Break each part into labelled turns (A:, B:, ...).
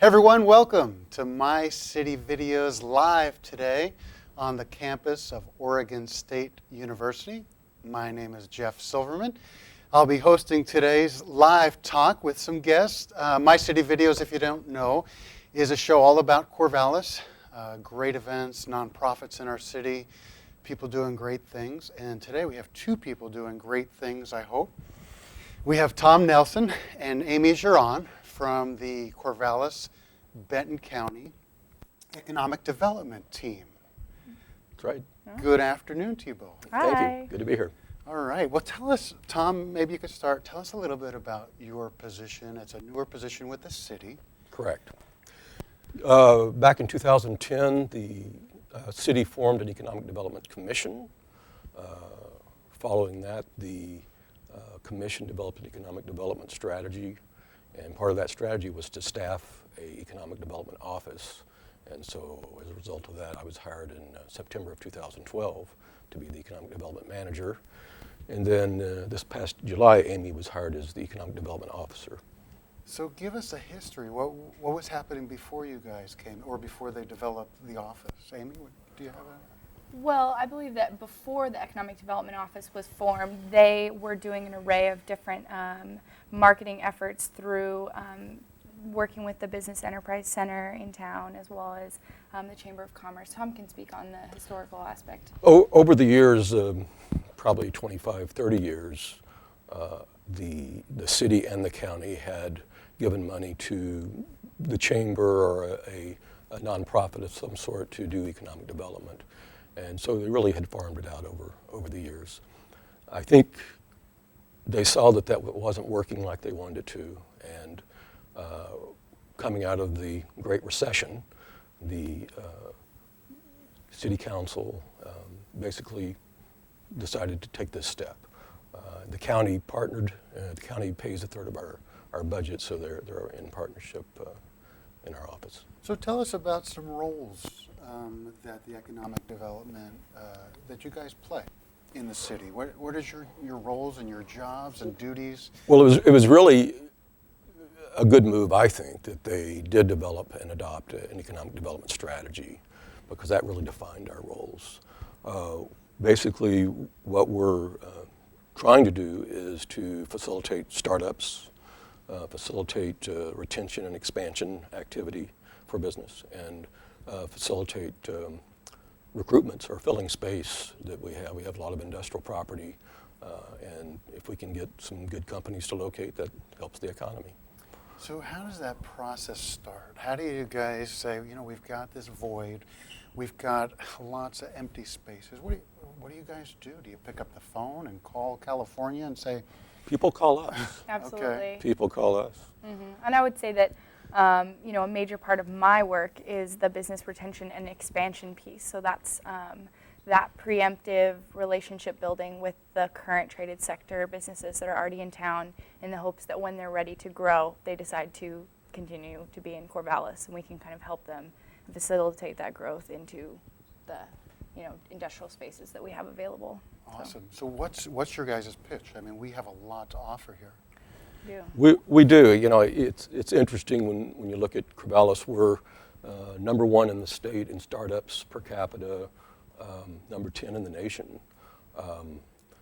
A: Hey everyone, welcome to My City Videos live today on the campus of Oregon State University. My name is Jeff Silverman. I'll be hosting today's live talk with some guests. My City Videos, if you don't know, is a show all about Corvallis, great events, nonprofits in our city, people doing great things. And today we have two people doing great things, I hope. We have Tom Nelson and Amy Jauron from the Corvallis Benton County Economic Development team.
B: That's right.
A: Good afternoon to you both.
C: Hi.
B: Thank you. Good to be here.
A: All right. Well, tell us, Tom, maybe you could start. Tell us a little bit about your position. It's a newer position with the city.
B: Correct. Back in 2010, the city formed an Economic Development Commission. Following that, the commission developed an economic development strategy, and part of that strategy was to staff an economic development office. And so as a result of that, I was hired in September of 2012 to be the economic development manager. And then this past July, Amy was hired as the economic development officer.
A: So give us a history. What was happening before you guys came, or before they developed the office? Amy, do you have a...
C: Well, I believe that before the Economic Development Office was formed, they were doing an array of different marketing efforts through working with the Business Enterprise Center in town, as well as the Chamber of Commerce. Tom can speak on the historical aspect.
B: Over the years, probably 25, 30 years, the city and the county had given money to the chamber or a nonprofit of some sort to do economic development. And so they really had farmed it out over the years. I think they saw that wasn't working like they wanted it to, and coming out of the Great Recession, the city council basically decided to take this step. The county partnered. The county pays a third of our budget, so they're in partnership in our office.
A: So tell us about some roles that the economic development, that you guys play in the city. What is your roles and your jobs and duties?
B: Well, it was really a good move, I think, that they did develop and adopt an economic development strategy, because that really defined our roles. Basically, what we're trying to do is to facilitate startups, facilitate retention and expansion activity for business, and facilitate recruitments or filling space that we have. We have a lot of industrial property, and if we can get some good companies to locate, that helps the economy.
A: So how does that process start? How do you guys say, we've got this void, we've got lots of empty spaces. What do you guys do? Do you pick up the phone and call California and say...
B: People call us.
C: Absolutely.
A: Okay.
B: People call us.
C: Mm-hmm. And I would say that a major part of my work is the business retention and expansion piece. So that's that preemptive relationship building with the current traded sector businesses that are already in town, in the hopes that when they're ready to grow, they decide to continue to be in Corvallis, and we can kind of help them facilitate that growth into the industrial spaces that we have available.
A: Awesome. So what's your guys' pitch? I mean, we have a lot to offer here.
B: We do. It's interesting when you look at Corvallis. We're number one in the state in startups per capita, number 10 in the nation.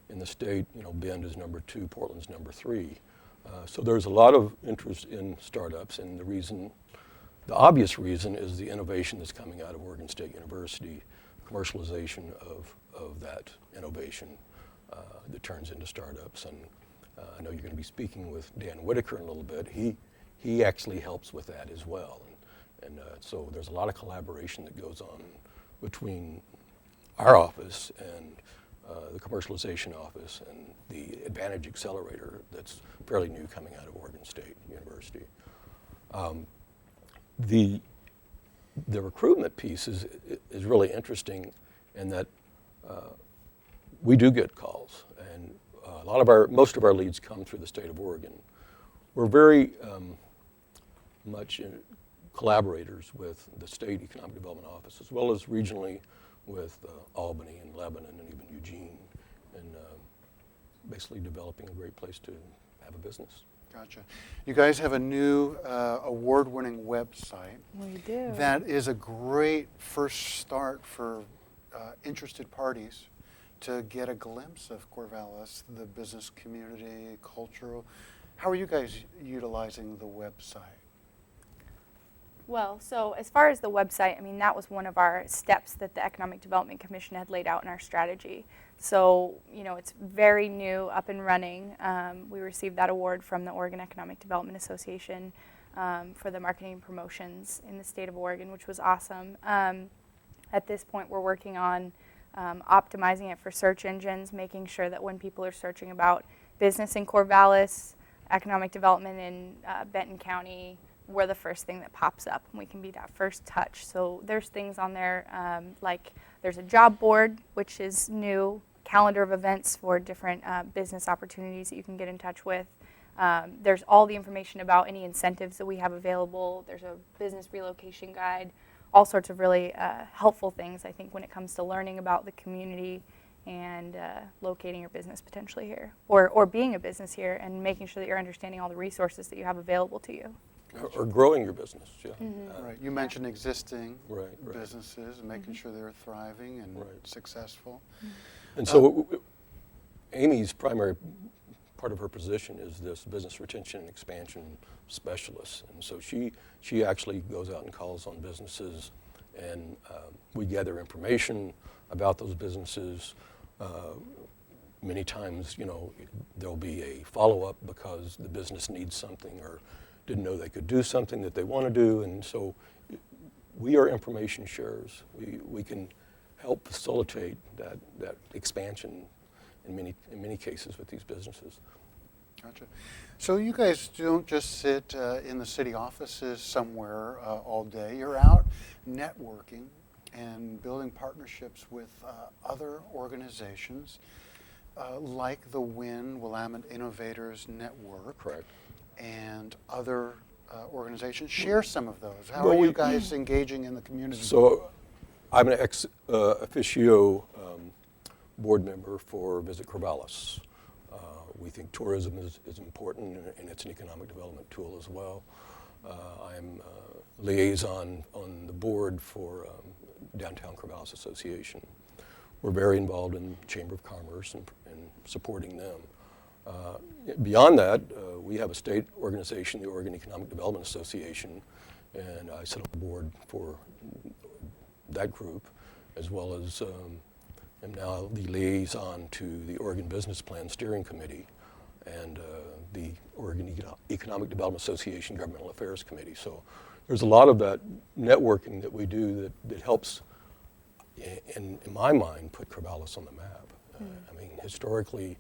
B: In the state, Bend is number 2, Portland's number 3. So there's a lot of interest in startups, and the obvious reason is the innovation that's coming out of Oregon State University, commercialization of that innovation that turns into startups. And I know you're going to be speaking with Dan Whitaker in a little bit. He actually helps with that as well. And so there's a lot of collaboration that goes on between our office and the commercialization office and the Advantage Accelerator that's fairly new, coming out of Oregon State University. The recruitment piece is really interesting in that we do get calls, and most of our leads come through the state of Oregon. We're very much collaborators with the state economic development office, as well as regionally with Albany and Lebanon and even Eugene, and basically developing a great place to have a business.
A: Gotcha. You guys have a new award-winning website.
C: We do.
A: That is a great first start for interested parties to get a glimpse of Corvallis, the business community, cultural. How are you guys utilizing the website?
C: Well, so as far as the website, I mean, that was one of our steps that the Economic Development Commission had laid out in our strategy. So, you know, it's very new, up and running. We received that award from the Oregon Economic Development Association for the marketing and promotions in the state of Oregon, which was awesome. At this point, we're working on optimizing it for search engines, making sure that when people are searching about business in Corvallis, economic development in Benton County, we're the first thing that pops up, and we can be that first touch. So there's things on there like there's a job board, which is new, calendar of events for different business opportunities that you can get in touch with. There's all the information about any incentives that we have available. There's a business relocation guide, all sorts of really helpful things, I think, when it comes to learning about the community and locating your business potentially here, or being a business here, and making sure that you're understanding all the resources that you have available to you.
B: Or growing your business, yeah.
A: Right. You mentioned existing
B: Right.
A: businesses and making sure they're thriving and successful.
B: And so Amy's primary part of her position is this business retention and expansion specialist. And so she actually goes out and calls on businesses, and we gather information about those businesses. Many times, you know, there'll be a follow-up because the business needs something or didn't know they could do something that they want to do. And so we are information sharers. We can help facilitate that expansion in many cases with these businesses.
A: Gotcha. So you guys don't just sit in the city offices somewhere all day. You're out networking and building partnerships with other organizations like the Willamette Innovators Network.
B: Correct.
A: And other organizations. Share some of those. How are you guys engaging in the community?
B: So I'm an ex officio board member for Visit Corvallis. We think tourism is important, and it's an economic development tool as well. I'm a liaison on the board for Downtown Corvallis Association. We're very involved in Chamber of Commerce and supporting them. Beyond that, we have a state organization, the Oregon Economic Development Association, and I sit on the board for that group, as well as am now the liaison to the Oregon Business Plan Steering Committee and the Oregon Economic Development Association Governmental Affairs Committee. So there's a lot of that networking that we do that helps, in my mind, put Corvallis on the map. I mean, historically,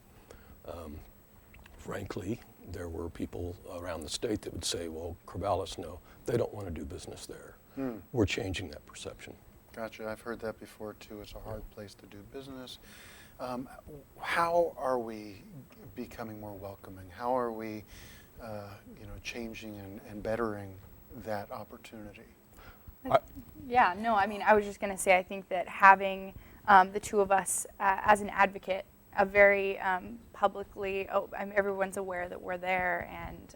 B: frankly, there were people around the state that would say, well, Corvallis, no, they don't want to do business there. We're changing that perception.
A: Gotcha. I've heard that before, too. It's a hard place to do business. How are we becoming more welcoming? How are we changing and bettering that opportunity?
C: Yeah, no, I mean, I was just going to say, I think that having the two of us as an advocate, a very publicly, everyone's aware that we're there, and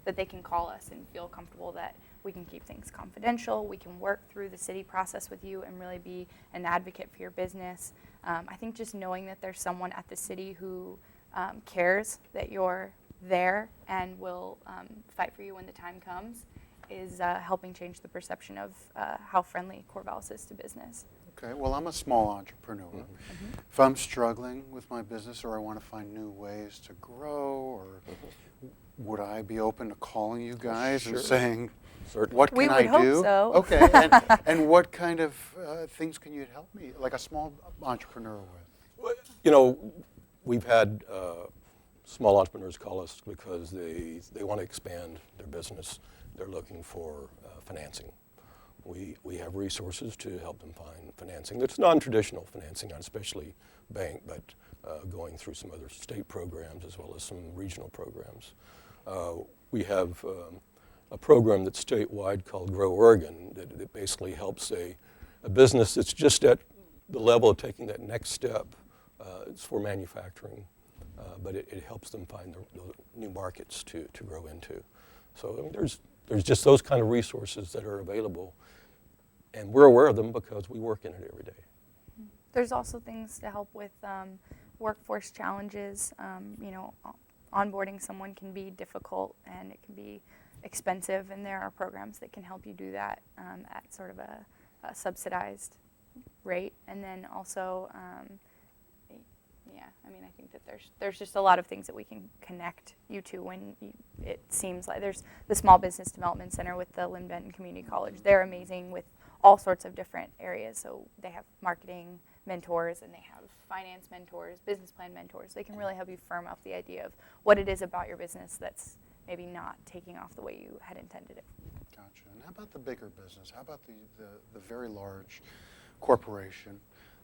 C: that they can call us and feel comfortable that we can keep things confidential, we can work through the city process with you and really be an advocate for your business. I think just knowing that there's someone at the city who cares that you're there and will fight for you when the time comes is helping change the perception of how friendly Corvallis is to business.
A: Okay, well, I'm a small entrepreneur. If I'm struggling with my business or I want to find new ways to grow, or would I be open to calling you guys and saying, what can I do?
C: We would hope so.
A: Okay, and what kind of things can you help me, like a small entrepreneur with?
B: You know, we've had small entrepreneurs call us because they want to expand their business. They're looking for financing. We have resources to help them find financing. That's non-traditional financing, not especially bank, but going through some other state programs as well as some regional programs. We have a program that's statewide called Grow Oregon that basically helps a business that's just at the level of taking that next step. It's for manufacturing. but it helps them find the new markets to grow into. So I mean, there's just those kind of resources that are available, and we're aware of them because we work in it every day.
C: There's also things to help with workforce challenges. Onboarding someone can be difficult and it can be expensive, and there are programs that can help you do that at sort of a subsidized rate. And then also, I think that there's just a lot of things that we can connect you to when it seems like there's the Small Business Development Center with the Benton Community College. They're amazing with all sorts of different areas. So they have marketing mentors and they have finance mentors, business plan mentors. They can really help you firm up the idea of what it is about your business that's maybe not taking off the way you had intended it.
A: Gotcha. And how about the bigger business? How about the very large corporation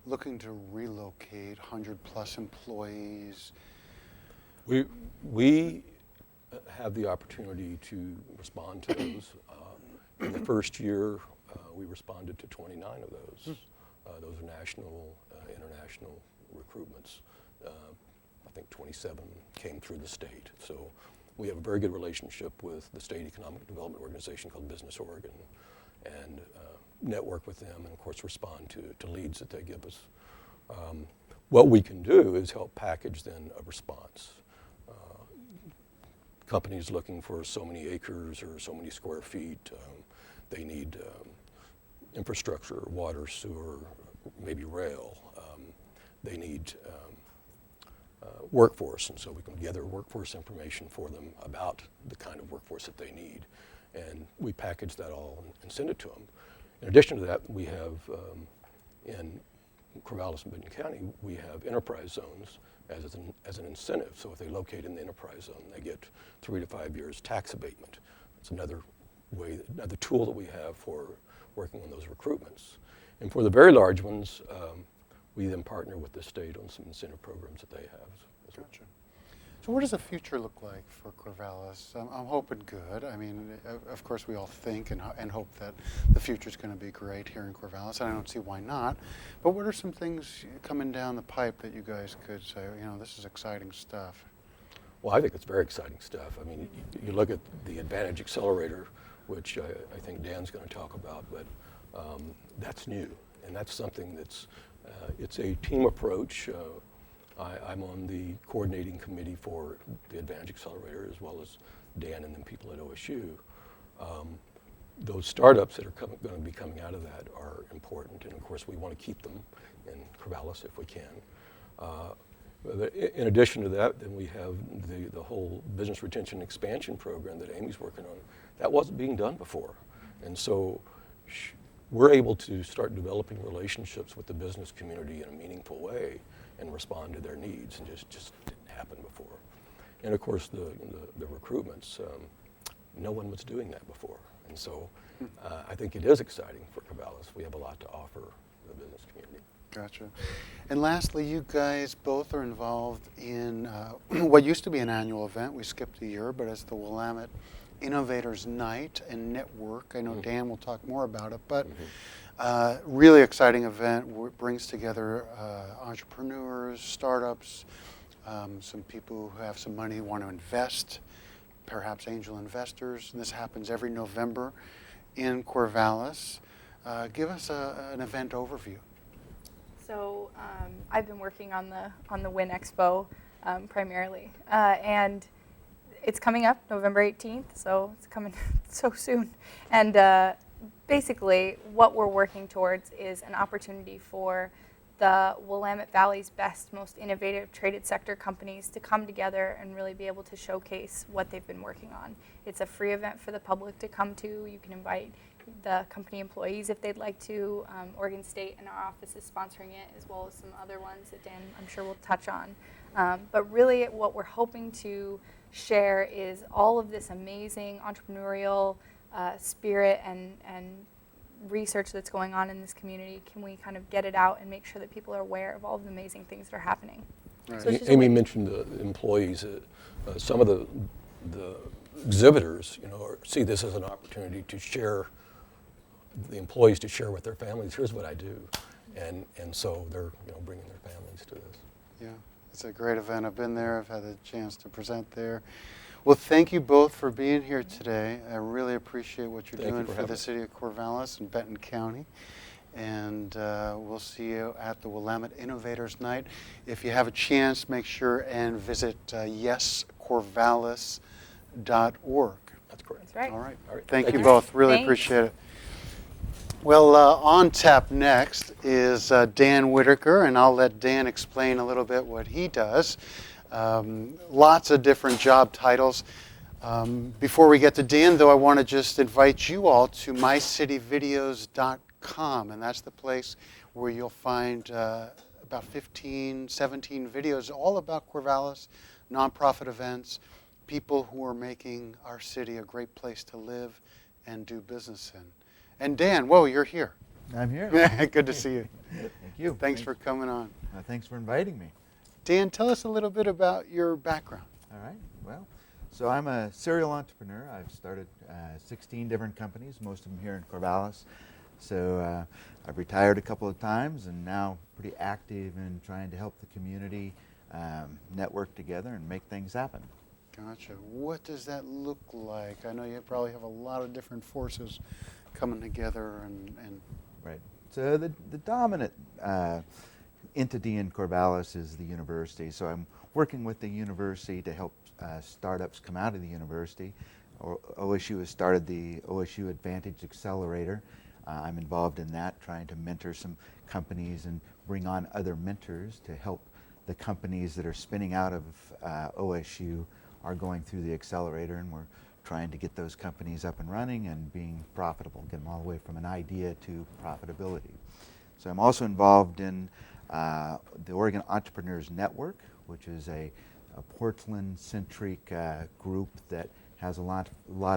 A: looking to relocate 100+ employees?
B: We have the opportunity to respond to those. In the first year, we responded to 29 of those. Those are national, international recruitments. I think 27 came through the state. So we have a very good relationship with the state economic development organization called Business Oregon, and network with them, and of course respond to leads that they give us. What we can do is help package then a response. Companies looking for so many acres or so many square feet, they need infrastructure, water, sewer, maybe rail. They need workforce, and so we can gather workforce information for them about the kind of workforce that they need, and we package that all and send it to them. In addition to that, we have in Corvallis and Benton County, we have enterprise zones as an incentive. So if they locate in the enterprise zone, they get 3 to 5 years tax abatement. It's another tool that we have for working on those recruitments. And for the very large ones, we then partner with the state on some incentive programs that they have.
A: Gotcha. So what does the future look like for Corvallis? I'm hoping good. I mean, of course, we all think and hope that the future is going to be great here in Corvallis, and I don't see why not. But what are some things coming down the pipe that you guys could say, this is exciting stuff?
B: Well, I think it's very exciting stuff. I mean, you look at the Advantage Accelerator, which I think Dan's going to talk about, but that's new, and that's something that's it's a team approach. I'm on the coordinating committee for the Advantage Accelerator, as well as Dan and then people at OSU. Those startups that are going to be coming out of that are important, and of course we want to keep them in Corvallis if we can. In addition to that, then we have the whole business retention expansion program that Amy's working on. That wasn't being done before, and so we're able to start developing relationships with the business community in a meaningful way and respond to their needs, and just didn't happen before. And of course, the recruitments, no one was doing that before, and so I think it is exciting for Corvallis. We have a lot to offer the business community.
A: Gotcha. And lastly, you guys both are involved in what used to be an annual event. We skipped a year, but it's the Willamette Innovators Night and Network. I know Dan will talk more about it, but really exciting event. Brings together entrepreneurs, startups, some people who have some money who want to invest, perhaps angel investors. And this happens every November in Corvallis. Give us an event overview.
C: So I've been working on the Win Expo primarily, and it's coming up November 18th, so it's coming so soon. And basically, what we're working towards is an opportunity for the Willamette Valley's best, most innovative traded sector companies to come together and really be able to showcase what they've been working on. It's a free event for the public to come to. You can invite the company employees if they'd like to. Oregon State and our office is sponsoring it, as well as some other ones that Dan, I'm sure, will touch on. But really what we're hoping to share is all of this amazing entrepreneurial spirit and research that's going on in this community. Can we kind of get it out and make sure that people are aware of all of the amazing things that are happening?
A: Right.
C: So
B: Amy mentioned the employees. Some of the exhibitors, see this as an opportunity to share, the employees to share with their families, here's what I do. And so they're bringing their families to this.
A: Yeah. It's a great event. I've been there. I've had the chance to present there. Well, thank you both for being here today. I really appreciate what you're doing for the city of Corvallis and Benton County. And we'll see you at the Willamette Innovators Night. If you have a chance, make sure and visit yescorvallis.org.
B: That's correct.
C: That's right.
A: All right.
B: All right.
A: Thank you both. Really
C: Thanks.
A: appreciate it. Well, on tap next is Dan Whitaker, and I'll let Dan explain a little bit what he does. Lots of different job titles. Before we get to Dan, though, I want to just invite you all to mycityvideos.com, and that's the place where you'll find about 15, 17 videos all about Corvallis, nonprofit events, people who are making our city a great place to live and do business in. And Dan, whoa, you're here.
D: I'm here.
A: Good to see you.
D: Thank you.
A: Thanks for coming on.
D: Thanks for inviting me.
A: Dan, tell us a little bit about your background.
D: All right. Well, so I'm a serial entrepreneur. I've started 16 different companies, most of them here in Corvallis. So I've retired a couple of times and now pretty active in trying to help the community network together and make things happen.
A: Gotcha. What does that look like? I know you probably have a lot of different forces coming together and
D: Right. So the dominant entity in Corvallis is the university. So I'm working with the university to help startups come out of the university. OSU has started the OSU Advantage Accelerator. I'm involved in that, trying to mentor some companies and bring on other mentors to help the companies that are spinning out of OSU are going through the accelerator, and we're trying to get those companies up and running and being profitable, get them all the way from an idea to profitability. So I'm also involved in the Oregon Entrepreneurs Network, which is a Portland-centric group that has a lot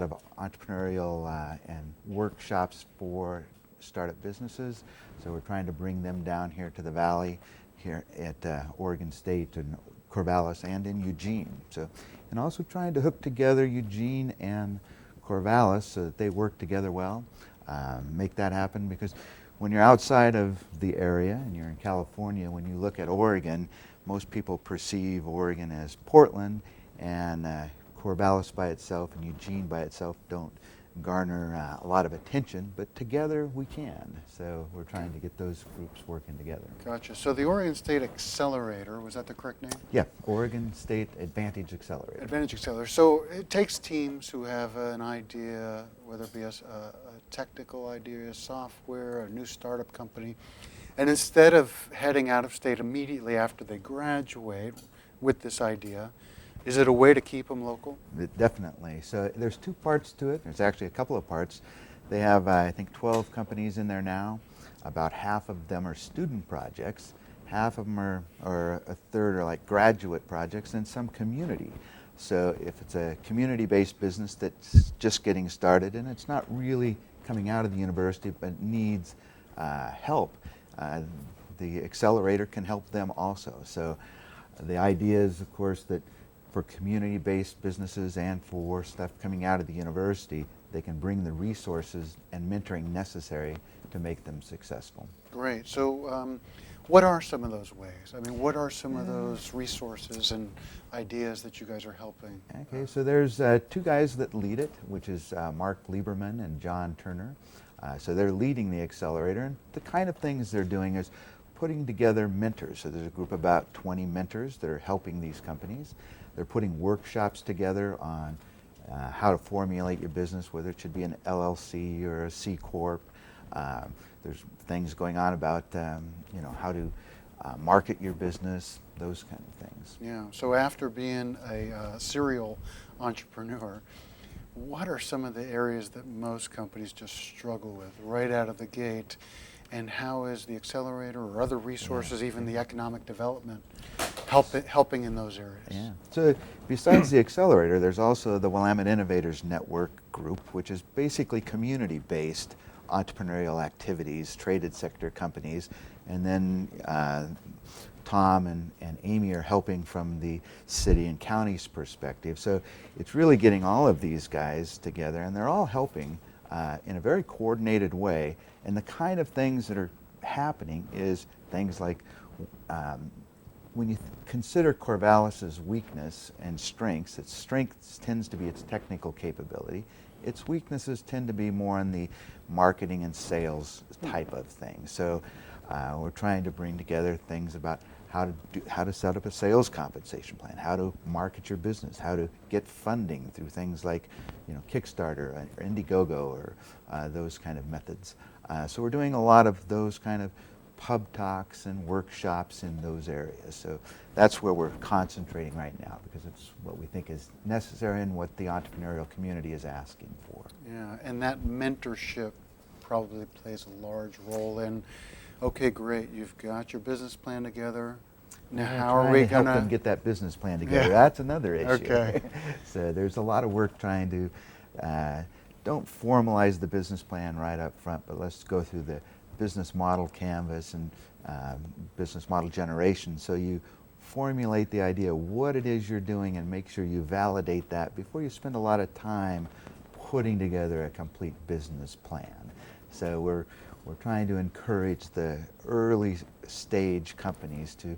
D: of entrepreneurial and workshops for startup businesses. So we're trying to bring them down here to the Valley, here at Oregon State and Corvallis and in Eugene. So, and also trying to hook together Eugene and Corvallis so that they work together well, make that happen, because when you're outside of the area and you're in California, when you look at Oregon, most people perceive Oregon as Portland, and Corvallis by itself and Eugene by itself don't garner a lot of attention, but together we can. So we're trying to get those groups working together.
A: Gotcha. So the Oregon State Accelerator, was that the correct name?
D: Yeah, Oregon State Advantage Accelerator.
A: Advantage Accelerator. So it takes teams who have an idea, whether it be a technical idea, software, a new startup company, and instead of heading out of state immediately after they graduate with this idea, is it a way to keep them local?
D: Definitely. So there's two parts to it. There's actually a couple of parts. They have, I think, 12 companies in there now. About half of them are student projects. Half of them are, or a third are like graduate projects, and some community. So if it's a community-based business that's just getting started and it's not really coming out of the university but needs help, the accelerator can help them also. So the idea is, of course, that for community-based businesses and for stuff coming out of the university, they can bring the resources and mentoring necessary to make them successful.
A: Great. So what are some of those ways? I mean, what are some of those resources and ideas that you guys are helping?
D: Okay, so there's two guys that lead it, which is Mark Lieberman and John Turner. So they're leading the accelerator, and the kind of things they're doing is putting together mentors. So there's a group of about 20 mentors that are helping these companies. They're putting workshops together on how to formulate your business, whether it should be an LLC or a C Corp. There's things going on about how to market your business, those kind of things.
A: Yeah. So after being a serial entrepreneur, what are some of the areas that most companies just struggle with right out of the gate? And how is the accelerator or other resources, even the economic development, helping in those areas?
D: Yeah. So besides the accelerator, there's also the Willamette Innovators Network group, which is basically community-based entrepreneurial activities, traded sector companies, and then Tom and Amy are helping from the city and county's perspective. So it's really getting all of these guys together, and they're all helping in a very coordinated way. And the kind of things that are happening is things like when you consider Corvallis's weakness and strengths, its strengths tends to be its technical capability. Its weaknesses tend to be more on the marketing and sales type of thing. So we're trying to bring together things about how to set up a sales compensation plan, how to market your business, how to get funding through things like, Kickstarter or Indiegogo or those kind of methods. So we're doing a lot of those kind of pub talks and workshops in those areas. So that's where we're concentrating right now, because it's what we think is necessary and what the entrepreneurial community is asking for.
A: Yeah, and that mentorship probably plays a large role in, okay, great, you've got your business plan together. Now how are we
D: to help
A: going
D: them get that business plan together? That's another issue.
A: Okay.
D: So there's a lot of work trying to, don't formalize the business plan right up front, but let's go through the business model canvas and business model generation, so you formulate the idea of what it is you're doing and make sure you validate that before you spend a lot of time putting together a complete business plan. So we're trying to encourage the early stage companies to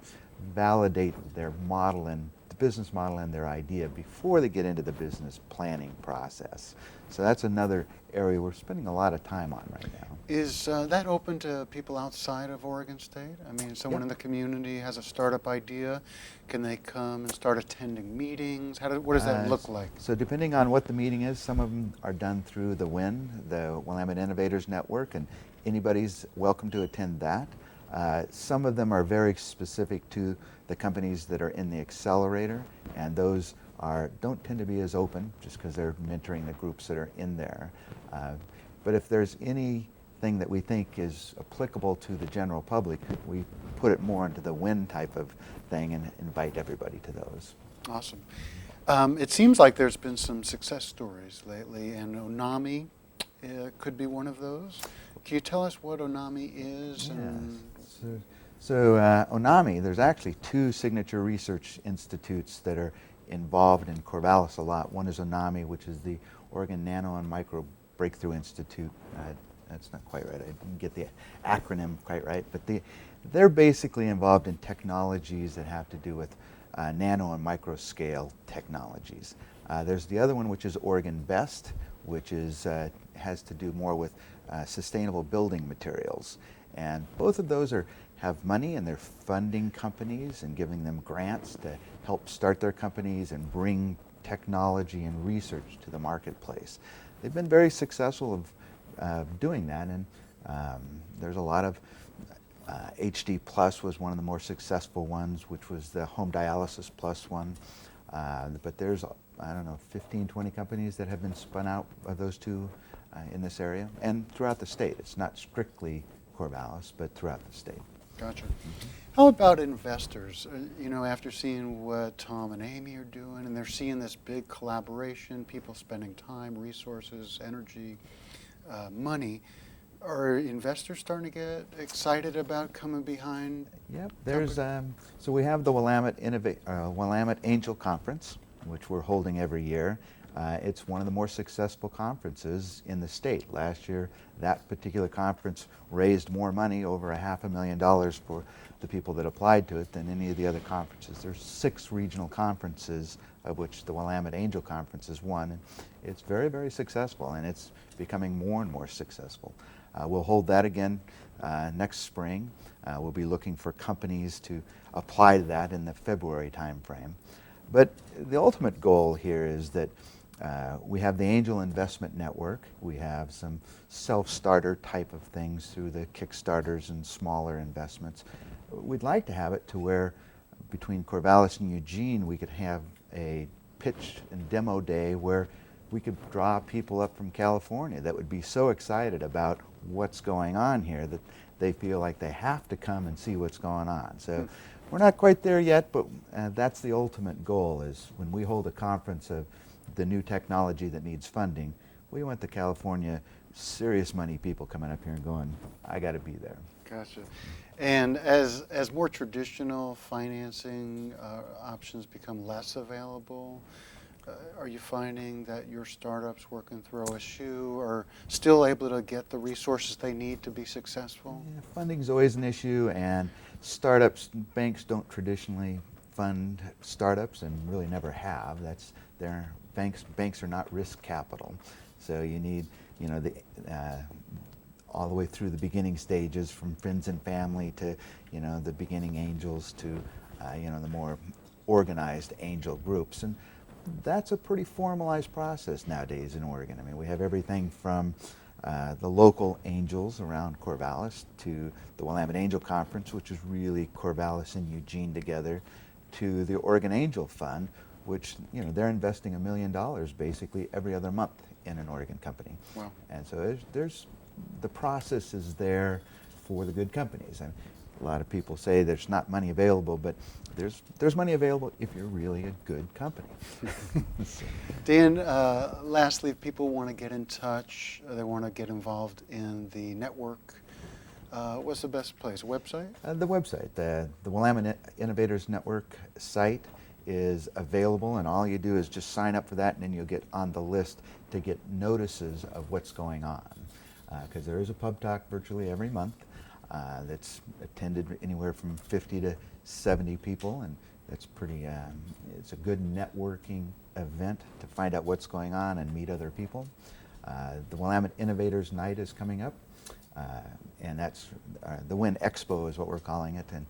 D: validate their model and the business model and their idea before they get into the business planning process. So that's another area we're spending a lot of time on right now.
A: Is that open to people outside of Oregon State? I mean, someone in the community has a startup idea. Can they come and start attending meetings? What does that look like?
D: So depending on what the meeting is, some of them are done through the WIN, the Willamette Innovators Network, and anybody's welcome to attend that. Some of them are very specific to the companies that are in the accelerator, and those don't tend to be as open just because they're mentoring the groups that are in there. But if there's anything that we think is applicable to the general public, we put it more into the WIN type of thing and invite everybody to those.
A: Awesome. It seems like there's been some success stories lately, and Onami could be one of those. Can you tell us what Onami is?
D: Yes. So Onami, there's actually two signature research institutes that are involved in Corvallis a lot. One is Onami, which is the Oregon Nano and Micro Breakthrough Institute. That's not quite right. I didn't get the acronym quite right, but they're basically involved in technologies that have to do with nano and micro scale technologies. There's the other one, which is Oregon Best, which has to do more with sustainable building materials. And both of those have money, and they're funding companies and giving them grants to help start their companies and bring technology and research to the marketplace. They've been very successful of doing that, and there's a lot of HD Plus was one of the more successful ones, which was the Home Dialysis Plus one. But there's, I don't know, 15, 20 companies that have been spun out of those two in this area and throughout the state. It's not strictly Corvallis, but throughout the state.
A: Gotcha. How about investors? After seeing what Tom and Amy are doing, and they're seeing this big collaboration, people spending time, resources, energy, money, are investors starting to get excited about coming behind?
D: Yep. There's so we have the Willamette Angel Conference, which we're holding every year. It's one of the more successful conferences in the state. Last year, that particular conference raised more money, over $500,000 for the people that applied to it, than any of the other conferences. There's 6 regional conferences, of which the Willamette Angel Conference is one. And it's very, very successful, and it's becoming more and more successful. We'll hold that again next spring. We'll be looking for companies to apply to that in the February timeframe. But the ultimate goal here is that we have the Angel Investment Network. We have some self-starter type of things through the Kickstarters and smaller investments. We'd like to have it to where between Corvallis and Eugene we could have a pitch and demo day where we could draw people up from California that would be so excited about what's going on here that they feel like they have to come and see what's going on. So we're not quite there yet, but that's the ultimate goal, is when we hold a conference of the new technology that needs funding, we want the California serious money people coming up here and going, I got to be there.
A: Gotcha. And as more traditional financing options become less available, Are you finding that your startups working through OSU are still able to get the resources they need to be successful?
D: Yeah, funding's always an issue, and startups, banks don't traditionally fund startups and really never have. That's their banks are not risk capital. So you need, you know, all the way through the beginning stages, from friends and family to, you know, the beginning angels to, you know, the more organized angel groups. And that's a pretty formalized process nowadays in Oregon. I mean, we have everything from the local angels around Corvallis to the Willamette Angel Conference, which is really Corvallis and Eugene together, to the Oregon Angel Fund, which, you know, they're investing $1 million basically every other month in an Oregon company.
A: Wow.
D: And so there's the process is there for the good companies. And a lot of people say there's not money available, but there's money available if you're really a good company.
A: Dan, lastly, if people want to get in touch, they want to get involved in the network, what's the best place? A website?
D: The website, the Willamette Innovators Network site is available, and all you do is just sign up for that, and then you'll get on the list to get notices of what's going on. Because there is a pub talk virtually every month that's attended anywhere from 50 to 70 people, and that's pretty, it's a good networking event to find out what's going on and meet other people. The Willamette Innovators Night is coming up, and that's the Win Expo is what we're calling it, and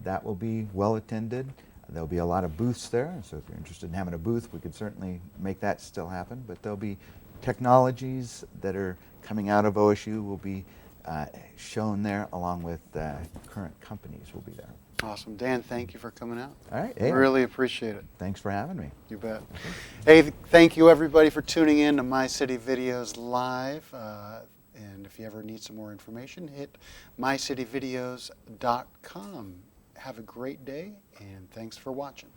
D: that will be well attended. There'll be a lot of booths there, so if you're interested in having a booth, we could certainly make that still happen, but there'll be technologies that are coming out of OSU will be shown there, along with current companies will be there.
A: Awesome. Dan, thank you for coming out.
D: All right. Hey,
A: Really appreciate it.
D: thanks for having me.
A: You bet. Hey, thank you everybody for tuning in to My City Videos Live. And if you ever need some more information, hit mycityvideos.com. Have a great day, and thanks for watching.